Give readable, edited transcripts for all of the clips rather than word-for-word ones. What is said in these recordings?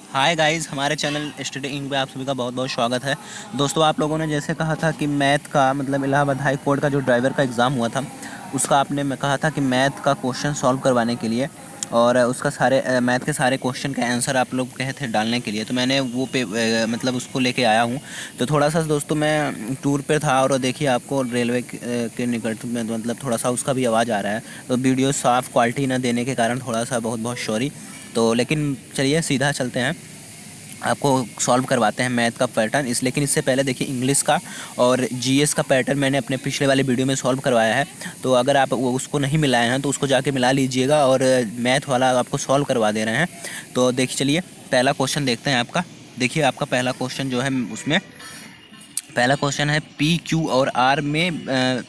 Hi guys, हमारे channel study ink पे आप सभी का बहुत बहुत स्वागत है। दोस्तों, आप लोगों ने जैसे कहा था कि मैथ का मतलब इलाहाबाद हाई कोर्ट का जो ड्राइवर का एग्ज़ाम हुआ था उसका आपने मैं कहा था कि मैथ का क्वेश्चन सॉल्व करवाने के लिए और उसका सारे मैथ के सारे क्वेश्चन के आंसर आप लोग कहे थे डालने के लिए, तो मैंने वो मतलब उसको लेके आया हूँ। तो थोड़ा सा दोस्तों मैं टूर पे था और देखिए आपको रेलवे के निकट में मतलब थोड़ा सा उसका भी आवाज़ आ रहा है, तो वीडियो साफ़ क्वालिटी ना देने के कारण थोड़ा सा बहुत बहुत सॉरी। तो लेकिन चलिए सीधा चलते हैं, आपको सॉल्व करवाते हैं मैथ का पैटर्न। लेकिन इससे पहले देखिए इंग्लिश का और जीएस का पैटर्न मैंने अपने पिछले वाले वीडियो में सॉल्व करवाया है, तो अगर आप वो उसको नहीं मिलाए हैं तो उसको जाके मिला लीजिएगा और मैथ वाला आपको सॉल्व करवा दे रहे हैं। तो देखिए चलिए पहला क्वेश्चन देखते हैं आपका। देखिए आपका पहला क्वेश्चन जो है उसमें पहला क्वेश्चन है पी क्यू और आर में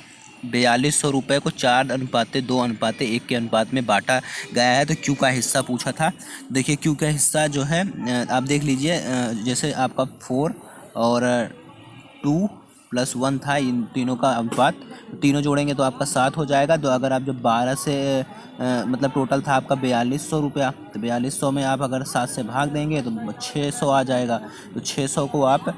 4200 रुपये को 4:2:1 के अनुपात में बांटा गया है। तो क्यू का हिस्सा पूछा था। देखिए क्यू का हिस्सा जो है आप देख लीजिए, जैसे आपका 4 और 2+1 था, इन तीनों का अनुपात तीनों जोड़ेंगे तो आपका 7 हो जाएगा। तो अगर आप जब 12 से मतलब टोटल था आपका 4200 रुपया, तो 4200 में आप अगर 7 से भाग देंगे तो 600 आ जाएगा। तो 600 को आप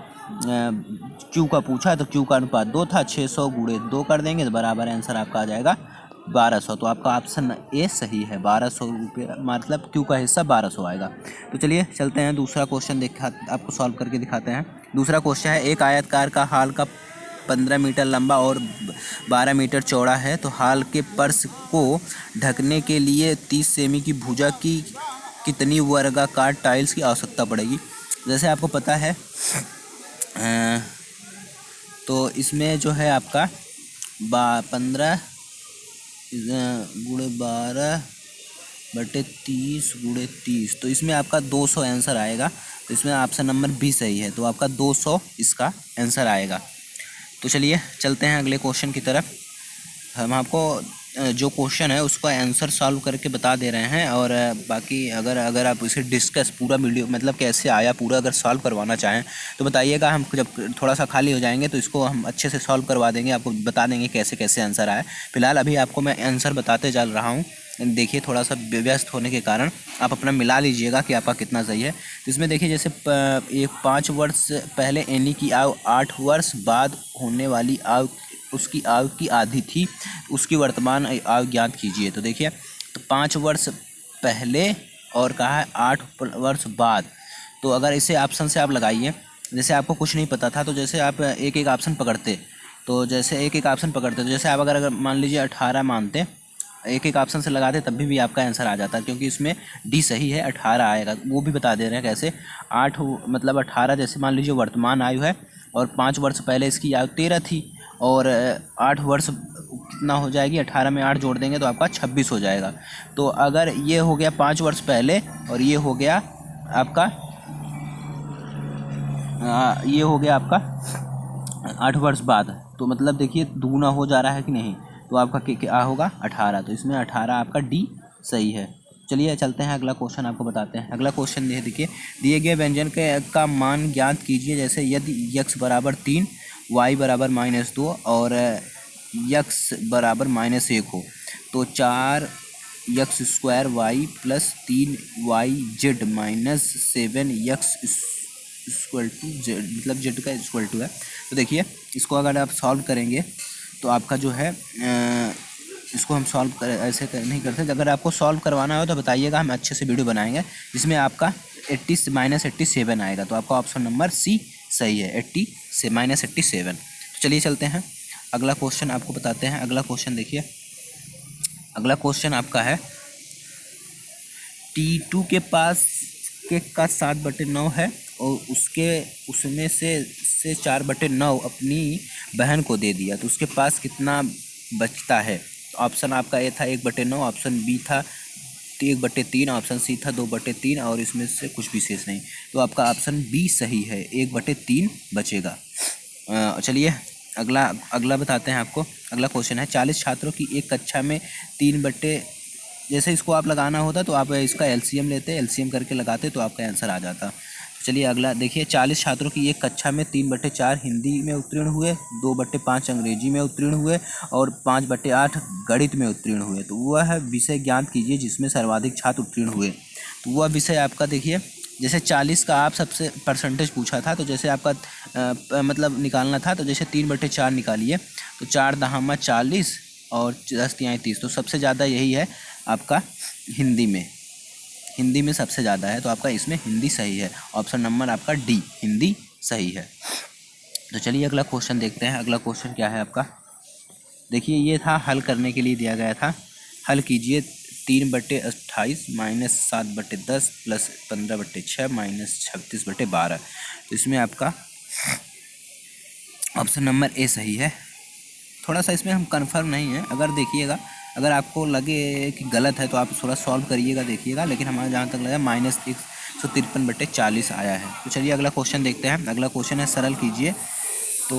क्यू का पूछा है तो क्यू का अनुपात 2 था, 600 गुणे 2 कर देंगे तो बराबर आंसर आपका आ जाएगा 1200। तो आपका ऑप्शन ए सही है, 1200 रुपये मतलब क्यू का हिस्सा 1200 आएगा। तो चलिए चलते हैं दूसरा क्वेश्चन आपको सॉल्व करके दिखाते हैं। दूसरा क्वेश्चन है एक आयतकार का हाल का 15 मीटर लंबा और 12 मीटर चौड़ा है, तो हाल के फर्श को ढकने के लिए 30 सेमी की भुजा की कितनी वर्गाकार टाइल्स की आवश्यकता पड़ेगी। जैसे आपको पता है तो इसमें जो है आपका 15 × 12/30 × 30, तो इसमें आपका 200 आंसर आएगा। तो इसमें ऑप्शन नंबर बी सही है, तो आपका 200 इसका आंसर आएगा। तो चलिए चलते हैं अगले क्वेश्चन की तरफ। हम आपको जो क्वेश्चन है उसका आंसर सॉल्व करके बता दे रहे हैं, और बाकी अगर अगर आप इसे डिस्कस पूरा वीडियो मतलब कैसे आया पूरा अगर सॉल्व करवाना चाहें तो बताइएगा। हम जब थोड़ा सा खाली हो जाएंगे तो इसको हम अच्छे से सॉल्व करवा देंगे, आपको बता देंगे कैसे कैसे आंसर आए। फिलहाल अभी आपको मैं आंसर बताते चल रहा हूँ। देखिए थोड़ा सा व्यस्त होने के कारण आप अपना मिला लीजिएगा कि आपका कितना सही है। तो इसमें देखिए जैसे एक 5 वर्ष पहले एनी की आयु 8 वर्ष बाद होने वाली आयु उसकी आयु की आधी थी, उसकी वर्तमान आयु ज्ञात कीजिए। तो देखिए तो 5 वर्ष पहले और कहा है 8 वर्ष बाद। तो अगर इसे ऑप्शन से आप लगाइए, जैसे आपको कुछ नहीं पता था तो जैसे आप एक एक ऑप्शन पकड़ते, तो जैसे एक एक ऑप्शन पकड़ते तो जैसे आप अगर मान लीजिए 18 मानते, एक एक ऑप्शन से लगाते तभी भी आपका आंसर आ जाता है, क्योंकि इसमें डी सही है, 18 आएगा। वो भी बता दे रहे हैं कैसे। 8 मतलब 18 जैसे मान लीजिए वर्तमान आयु है और 5 वर्ष पहले इसकी आयु 13 थी, और 8 वर्ष कितना हो जाएगी, 18 में 8 जोड़ देंगे तो आपका 26 हो जाएगा। तो अगर ये हो गया 5 वर्ष पहले और ये हो गया आपका 8 वर्ष बाद, तो मतलब देखिए दुगुना हो जा रहा है कि नहीं। तो आपका क्या होगा 18, तो इसमें 18 आपका डी सही है। चलिए चलते हैं अगला क्वेश्चन आपको बताते हैं। अगला क्वेश्चन देखिए दिए गए व्यंजन का मान ज्ञात कीजिए। जैसे यदि x बराबर 3, y बराबर -2 और x बराबर -1 हो तो 4x² y plus 3yz minus 7x equal to Z, मतलब जेड का इक्वल टू है। तो देखिए इसको अगर आप सॉल्व करेंगे तो आपका जो है इसको हम सॉल्व कर ऐसे नहीं करते। अगर आपको सॉल्व करवाना हो तो बताइएगा, हम अच्छे से वीडियो बनाएंगे जिसमें आपका 87 आएगा। तो आपका ऑप्शन नंबर सी सही है, 80 से -87। तो चलिए चलते हैं अगला क्वेश्चन आपको बताते हैं। अगला क्वेश्चन देखिए, अगला क्वेश्चन आपका है T2 के पास केक का 7/9 है और उसमें से 4/9 अपनी बहन को दे दिया, तो उसके पास कितना बचता है। ऑप्शन आपका ए था 1/9, ऑप्शन बी था 1/3, ऑप्शन सी था 2/3 और इसमें से कुछ भी शेष नहीं। तो आपका ऑप्शन बी सही है, 1/3 बचेगा। चलिए अगला अगला बताते हैं आपको। अगला क्वेश्चन है 40 छात्रों की एक कक्षा में 3 बटे, जैसे इसको आप लगाना होता तो आप इसका एलसीएम लेते, एलसीएम करके लगाते तो आपका आंसर आ जाता। चलिए अगला देखिए 40 छात्रों की एक कक्षा में 3/4 हिंदी में उत्तीर्ण हुए, 2/5 अंग्रेजी में उत्तीर्ण हुए और 5/8 गणित में उत्तीर्ण हुए। तो वह विषय ज्ञात कीजिए जिसमें सर्वाधिक छात्र उत्तीर्ण हुए। तो वह विषय आपका देखिए जैसे 40 का आप सबसे परसेंटेज पूछा था, तो जैसे आपका मतलब निकालना था, तो जैसे 3/4 निकालिए, तो 4 दहामा 40 और 10 तिहाई 30, तो सबसे ज़्यादा यही है आपका हिंदी में सबसे ज़्यादा है, तो आपका इसमें हिंदी सही है। ऑप्शन नंबर आपका डी हिंदी सही है। तो चलिए अगला क्वेश्चन देखते हैं। अगला क्वेश्चन क्या है आपका, देखिए ये था हल करने के लिए दिया गया था। हल कीजिए 3/28 माइनस 7/10 प्लस 15/6 माइनस 36/12। तो इसमें आपका ऑप्शन नंबर ए सही है। थोड़ा सा इसमें हम कंफर्म नहीं है, अगर देखिएगा, अगर आपको लगे कि गलत है तो आप थोड़ा सॉल्व करिएगा, देखिएगा, लेकिन हमारा जहाँ तक लगा -153/40 आया है। तो चलिए अगला क्वेश्चन देखते हैं। अगला क्वेश्चन है सरल कीजिए। तो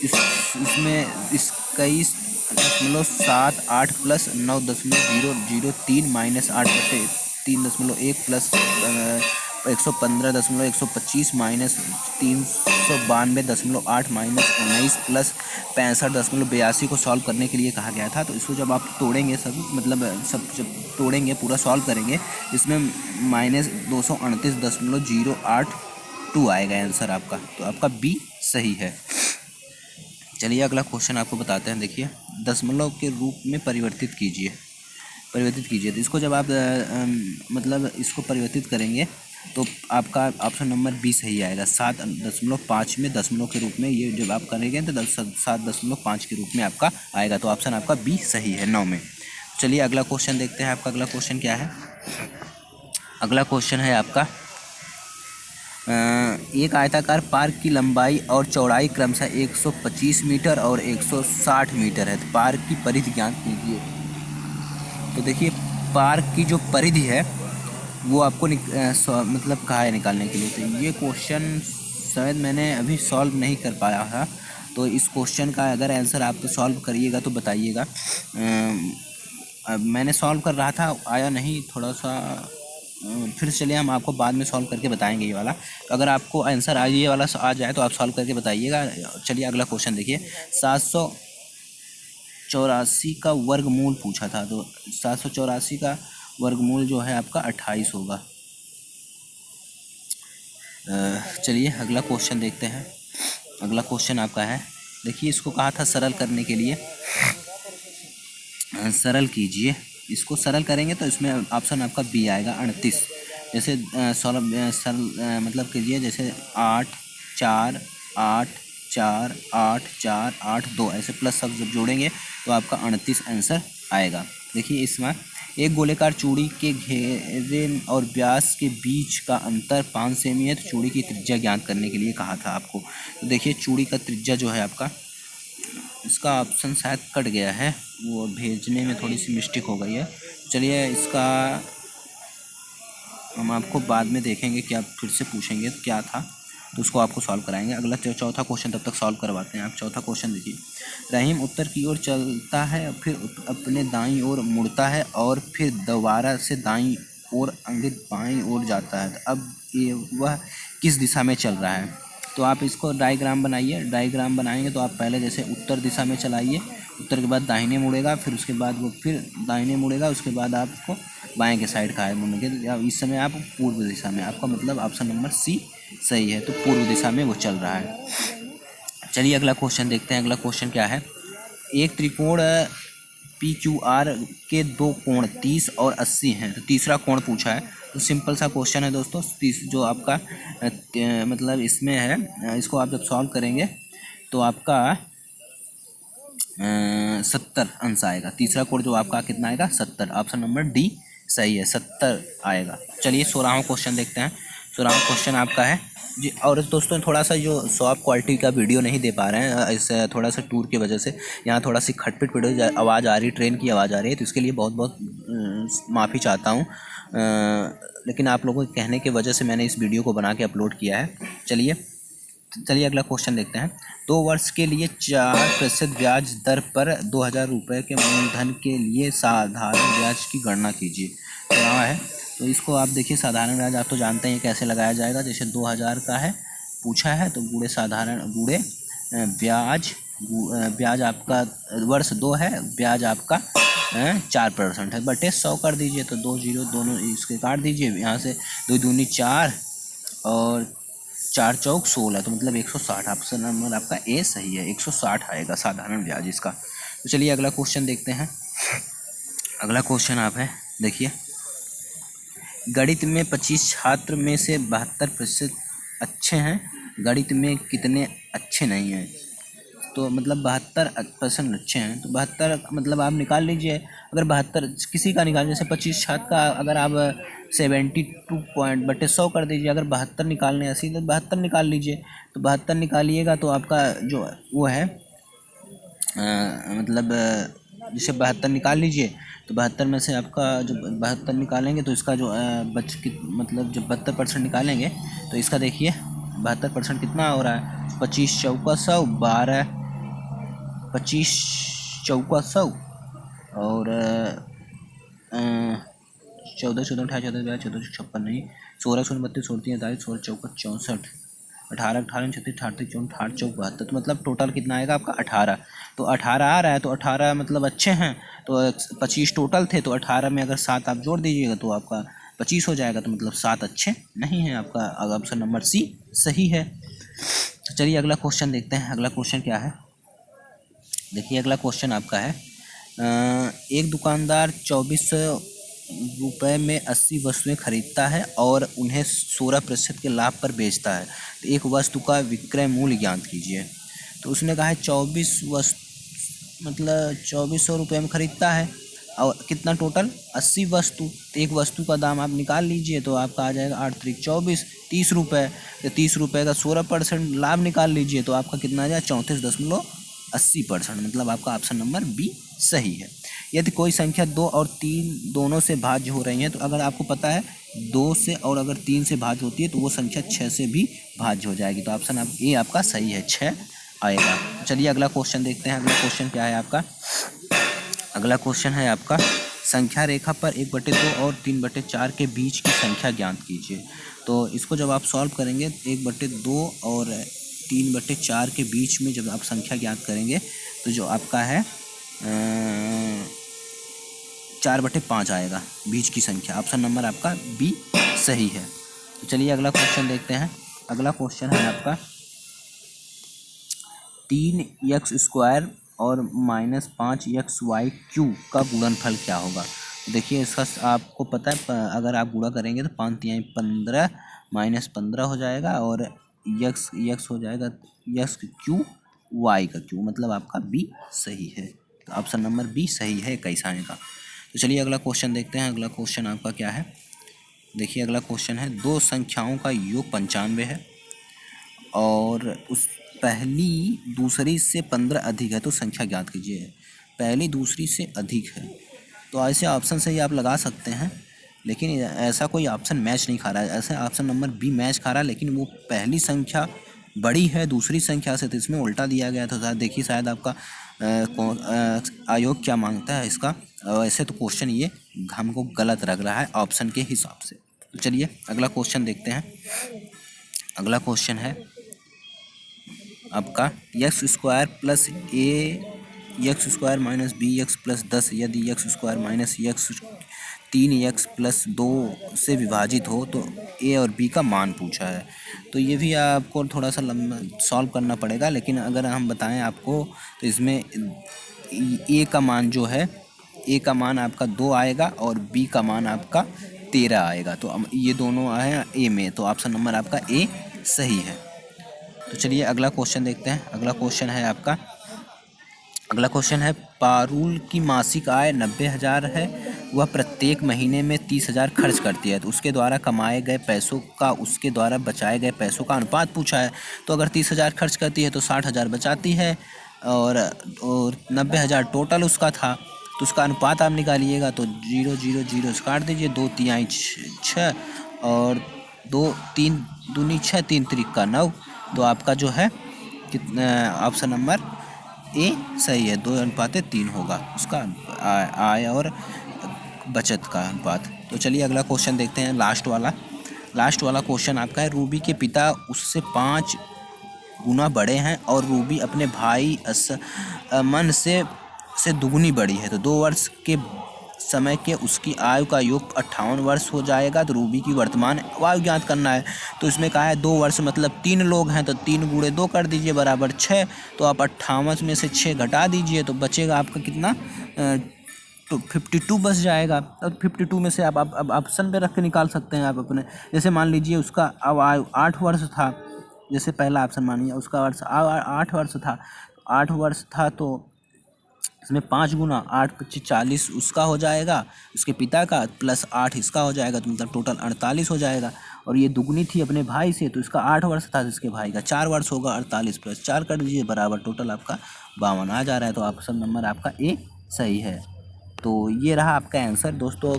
इसमें 21.78 plus 9.003 minus 8/3.1 plus 115.125 minus 392.8 minus 19 plus 65.82 को सॉल्व करने के लिए कहा गया था। तो इसको जब आप तोड़ेंगे सब जब तोड़ेंगे, पूरा सॉल्व करेंगे, इसमें -229.082 आएगा आंसर आपका। तो आपका बी सही है। चलिए अगला क्वेश्चन आपको बताते हैं। देखिए दशमलव के रूप में परिवर्तित कीजिए। तो इसको जब आप मतलब इसको परिवर्तित करेंगे तो आपका ऑप्शन नंबर बी सही आएगा। 7.5 में दशमलव के रूप में ये जब आप करेंगे तो 7.5 के रूप में आपका आएगा। तो ऑप्शन आपका बी सही है 9 में। चलिए अगला क्वेश्चन देखते हैं। आपका अगला क्वेश्चन क्या है, अगला क्वेश्चन है आपका एक आयताकार पार्क की लंबाई और चौड़ाई क्रमशः 125 मीटर और 160 मीटर है। तो पार्क की परिधि ज्ञात कीजिए। तो देखिए पार्क की जो परिधि है वो आपको मतलब कहा है निकालने के लिए। तो ये क्वेश्चन शायद मैंने अभी सॉल्व नहीं कर पाया था, तो इस क्वेश्चन का अगर आंसर आप तो सॉल्व करिएगा तो बताइएगा। अब मैंने सॉल्व कर रहा था, आया नहीं थोड़ा सा, फिर चलिए हम आपको बाद में सॉल्व करके बताएंगे ये वाला। तो अगर आपको आंसर आज ये वाला आ जाए तो आप सॉल्व करके बताइएगा। चलिए अगला क्वेश्चन देखिए। 784 का वर्गमूल पूछा था, तो 784 का वर्गमूल जो है आपका 28 होगा। चलिए अगला क्वेश्चन देखते हैं। अगला क्वेश्चन आपका है, देखिए इसको कहा था सरल करने के लिए, सरल कीजिए। इसको सरल करेंगे तो इसमें ऑप्शन आपका बी आएगा 38। जैसे सरल मतलब कीजिए, जैसे 8 4 8 4 8 4 8 2 ऐसे प्लस सब जब जोड़ेंगे तो आपका 38 आंसर आएगा। देखिए इसमें एक गोलेकार चूड़ी के घेरे और व्यास के बीच का अंतर 5 सेमी है। तो चूड़ी की त्रिज्या ज्ञात करने के लिए कहा था आपको। तो देखिए चूड़ी का त्रिज्या जो है आपका, इसका ऑप्शन शायद कट गया है, वो भेजने में थोड़ी सी मिस्टेक हो गई है। चलिए इसका हम आपको बाद में देखेंगे, क्या फिर से पूछेंगे तो क्या था, तो उसको आपको सॉल्व कराएंगे। अगला चौथा क्वेश्चन तब तक सॉल्व करवाते हैं। आप चौथा क्वेश्चन देखिए। रहीम उत्तर की ओर चलता है, फिर अपने दाईं ओर मुड़ता है और फिर दोबारा से दाईं ओर अंकित बाईं ओर जाता है। अब ये वह किस दिशा में चल रहा है। तो आप इसको डायग्राम बनाइए। डायग्राम बनाएंगे तो आप पहले जैसे उत्तर दिशा में चलाइए, उत्तर के बाद दाहिने मुड़ेगा, फिर उसके बाद वो फिर दाहिने मुड़ेगा, उसके बाद आपको बाएं के साइड का है मुड़ेंगे। इस समय आप पूर्व दिशा में, आपका मतलब ऑप्शन नंबर सी सही है। तो पूर्व दिशा में वो चल रहा है। चलिए अगला क्वेश्चन देखते हैं। अगला क्वेश्चन क्या है, एक त्रिकोण PQR के दो कोण 30 और 80 हैं। तो तीसरा कोण पूछा है। तो सिंपल सा क्वेश्चन है दोस्तों। जो आपका मतलब इसमें है, इसको आप जब सॉल्व करेंगे तो आपका 70 अंश आएगा। तीसरा कोण जो आपका कितना आएगा 70। ऑप्शन नंबर डी सही है, 70 आएगा। चलिए 16वां क्वेश्चन देखते हैं। 16वां क्वेश्चन आपका है जी। और दोस्तों थोड़ा सा जो सॉफ्ट क्वालिटी का वीडियो नहीं दे पा रहे हैं, इस थोड़ा सा टूर की वजह से यहाँ थोड़ा सी खटपिट वीडियो आवाज़ आ रही, ट्रेन की आवाज़ आ रही है, तो इसके लिए बहुत बहुत माफ़ी चाहता हूँ। लेकिन आप लोगों के कहने की वजह से मैंने इस वीडियो को बना के अपलोड किया है। चलिए अगला क्वेश्चन देखते हैं। 2 वर्ष के लिए 4% ब्याज दर पर 2000 रुपये के मूलधन के लिए साधारण ब्याज की गणना कीजिए। तो यहाँ है, तो इसको आप देखिए, साधारण ब्याज आप तो जानते हैं कैसे लगाया जाएगा। जैसे 2000 का है पूछा है तो गुणे साधारण गुणे ब्याज आपका वर्ष 2 है, ब्याज आपका 4% है, बटे 100 कर दीजिए तो 2 जीरो दोनों इसके काट दीजिए, यहाँ से 2 दूनी 4 और 4 चौक 16, तो मतलब 160। ऑप्शन नंबर आपका ए सही है, 160 आएगा साधारण ब्याज इसका। तो चलिए अगला क्वेश्चन देखते हैं। अगला क्वेश्चन आप है देखिए, गणित में 25 छात्र में से 72% अच्छे हैं, गणित में कितने अच्छे नहीं हैं? तो मतलब 72% अच्छे हैं, तो 72 मतलब आप निकाल लीजिए। अगर 72 किसी का निकाल, जैसे 25 छात्र का अगर आप 72 पॉइंट बटे 100 कर दीजिए, अगर 72 निकालने ऐसी तो 72 निकाल लीजिए। तो 72 निकालिएगा तो आपका जो वो है मतलब जैसे 72 निकाल लीजिए, तो 72 में से आपका जो 72 निकालेंगे तो इसका जो मतलब जब 72% निकालेंगे तो इसका देखिए 72% कितना हो रहा है, 25 चौका 100, 12 25 चौका 100 और 14 14 18 14 14 56 नहीं, 16 16 32 16 43 16 चौका 64, 18 18 36 38 54 चौक 72, तो मतलब टोटल कितना आएगा आपका 18। तो 18 आ रहा है, तो 18 मतलब अच्छे हैं, तो 25 टोटल थे, तो 18 में अगर 7 आप जोड़ दीजिएगा तो आपका 25 हो जाएगा, तो मतलब 7 अच्छे नहीं हैं आपका। ऑप्शन नंबर सी सही है। तो चलिए अगला क्वेश्चन देखते हैं। अगला क्वेश्चन क्या है देखिए, अगला क्वेश्चन आपका है एक दुकानदार 2400 रुपये में 80 वस्तुएं खरीदता है और उन्हें 16% के लाभ पर बेचता है, तो एक वस्तु का विक्रय मूल्य ज्ञात कीजिए। तो उसने कहा है 24 वस्तु मतलब 2400 रुपये में खरीदता है और कितना टोटल 80 वस्तु, तो एक वस्तु का दाम आप निकाल लीजिए, तो आपका आ जाएगा 8 3 24 30 रुपये। तो 30 रुपये का 16% लाभ निकाल लीजिए, तो आपका कितना आ जाएगा 34.80%, मतलब आपका ऑप्शन नंबर बी सही है। यदि कोई संख्या 2 और 3 दोनों से भाज्य हो रही है, तो अगर आपको पता है 2 से और अगर 3 से भाज्य होती है तो वो संख्या 6 से भी भाज्य हो जाएगी, तो ऑप्शन आप ए आपका सही है, 6 आएगा। चलिए अगला क्वेश्चन देखते हैं। अगला क्वेश्चन क्या है आपका, अगला क्वेश्चन है आपका संख्या रेखा पर 1/2 और 3/4 के बीच की संख्या ज्ञात कीजिए। तो इसको जब आप सॉल्व करेंगे 1/2 और 3/4 के बीच में जब आप संख्या ज्ञात करेंगे तो जो आपका है 4/5 आएगा बीच की संख्या। ऑप्शन नंबर आपका बी सही है। तो चलिए अगला क्वेश्चन देखते हैं। अगला क्वेश्चन है आपका 3x² और -5xy³ का गुणनफल क्या होगा। देखिए इसका आपको पता है, अगर आप गुणा करेंगे तो 5 तिहाई 15 -15 हो जाएगा और x हो जाएगा x³ y का क्यू, मतलब आपका बी सही है। तो ऑप्शन नंबर बी सही है 21 आने का। तो चलिए अगला क्वेश्चन देखते हैं। अगला क्वेश्चन आपका क्या है देखिए, अगला क्वेश्चन है दो संख्याओं का योग 95 है और उस पहली दूसरी से 15 अधिक है, तो संख्या ज्ञात कीजिए। पहली दूसरी से अधिक है, तो ऐसे ऑप्शन से ही आप लगा सकते हैं, लेकिन ऐसा कोई ऑप्शन मैच नहीं खा रहा है। ऐसा ऑप्शन नंबर बी मैच खा रहा है, लेकिन वो पहली संख्या बड़ी है दूसरी संख्या से, तो इसमें उल्टा दिया गया था। देखिए शायद आपका आयोग क्या मांगता है इसका, ऐसे तो क्वेश्चन ये हमको गलत लग रहा है ऑप्शन के हिसाब से। तो चलिए अगला क्वेश्चन देखते हैं। अगला क्वेश्चन है आपका x² plus a(x² minus bx plus 10) यदि x² minus x 3x plus 2 से विभाजित हो तो a और b का मान पूछा है। तो ये भी आपको थोड़ा सा लंबा सॉल्व करना पड़ेगा, लेकिन अगर हम बताएं आपको तो इसमें a का मान जो है, a का मान आपका 2 आएगा और b का मान आपका 13 आएगा, तो ये दोनों आए a में, तो ऑप्शन नंबर आपका a सही है। तो चलिए अगला क्वेश्चन देखते हैं। अगला क्वेश्चन है आपका, अगला क्वेश्चन है पारुल की मासिक आय 90,000 है, वह प्रत्येक महीने में 30,000 खर्च करती है, तो उसके द्वारा कमाए गए पैसों का उसके द्वारा बचाए गए पैसों का अनुपात पूछा है। तो अगर 30,000 खर्च करती है तो 60,000 बचाती है और 90,000 टोटल उसका था, तो उसका अनुपात आप निकालिएगा तो 0 0 0 काट दीजिए, 2 तिहाई 6 और 2 3 दूनी 6 3 त्रिक का 9, तो आपका जो है कितना ऑप्शन नंबर ए सही है, 2:3 होगा उसका आय और बचत का अनुपात। तो चलिए अगला क्वेश्चन देखते हैं, लास्ट वाला क्वेश्चन आपका है रूबी के पिता उससे 5 गुना बड़े हैं और रूबी अपने भाई अमन से से दुगनी बड़ी है तो 2 वर्ष के समय के उसकी आयु का योग 58 वर्ष हो जाएगा। तो रूबी की वर्तमान आयु ज्ञात करना है। तो इसमें कहा है 2 वर्ष मतलब 3 लोग हैं तो 3 गुणे 2 कर दीजिए बराबर 6। तो आप 58 में से 6 घटा दीजिए तो बचेगा आपका कितना, तो 52 बच जाएगा। अब 52 में से आप अब ऑप्शन पे रख के निकाल सकते हैं आप अपने। जैसे मान लीजिए उसका अब आयु 8 वर्ष था, जैसे पहला ऑप्शन मानिए उसका वर्ष 8 वर्ष था, 8 वर्ष था तो इसमें 5 गुना 8 25 40 उसका हो जाएगा, उसके पिता का, प्लस 8 इसका हो जाएगा, तो मतलब टोटल 48 हो जाएगा। और ये दुगनी थी अपने भाई से तो इसका 8 वर्ष था, इसके भाई का 4 वर्ष होगा, 48 प्लस 4 कर दीजिए बराबर टोटल आपका 52 आ जा रहा है। तो ऑप्शन नंबर आपका ए सही है। तो ये रहा आपका आंसर। दोस्तों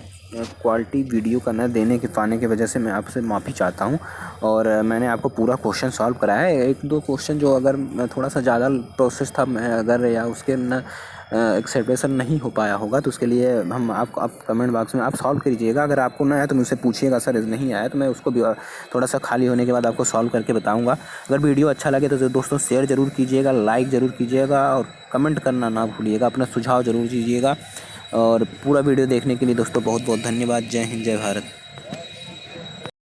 क्वालिटी वीडियो का न देने के पाने की वजह से मैं आपसे माफ़ी चाहता हूँ। और मैंने आपको पूरा क्वेश्चन सॉल्व कराया है। 1-2 क्वेश्चन जो अगर थोड़ा सा ज़्यादा प्रोसेस था मैं अगर या उसके न एक्सेप्टेशन नहीं हो पाया होगा तो उसके लिए हम आपको आप कमेंट बॉक्स में आप सॉल्व कीजिएगा। अगर आपको ना आया तो मुझसे पूछिएगा, सर नहीं आया तो मैं उसको भी थोड़ा सा खाली होने के बाद आपको सॉल्व करके बताऊँगा। अगर वीडियो अच्छा लगे तो दोस्तों शेयर ज़रूर कीजिएगा, लाइक ज़रूर कीजिएगा और कमेंट करना ना भूलिएगा, अपना सुझाव ज़रूर दीजिएगा। और पूरा वीडियो देखने के लिए दोस्तों बहुत बहुत धन्यवाद। जय हिंद, जय भारत।